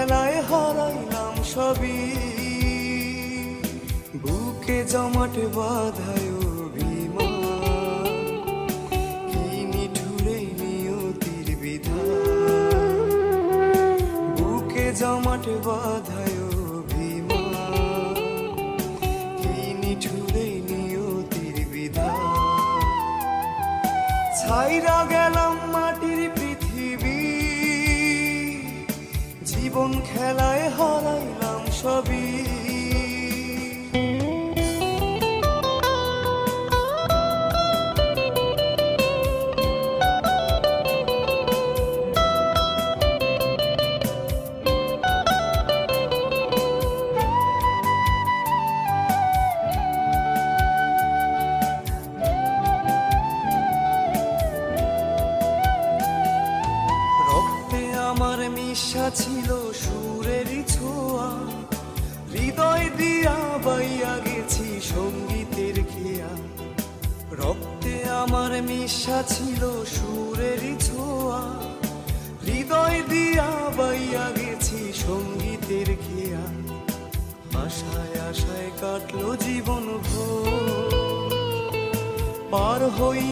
খেলায় হারাইলাম সবই, বুকে জমাটে বাধায় অভিমান, কি নিঠুরে নিয়তির বিধান। বুকে জমাটে বাধায় অভিমান, কি নিঠুরে নিয়তির বিধান। ছাইরা গেলাম মাটির পৃথিবী, জীবন খেলায় হারাইলাম সবই। আমার মিশা ছিল সুরেরই ছোঁয়া, হৃদয় দিয়া বাইয়া গেছি সঙ্গীতের খেয়া। রক্তে আমার মিশা ছিল সুরেরই ছোঁয়া, হৃদয় দিয়া বাইয়া গেছি সঙ্গীতের খেয়া। আশায় আশায় কাটলো জীবন ভোর, পার হই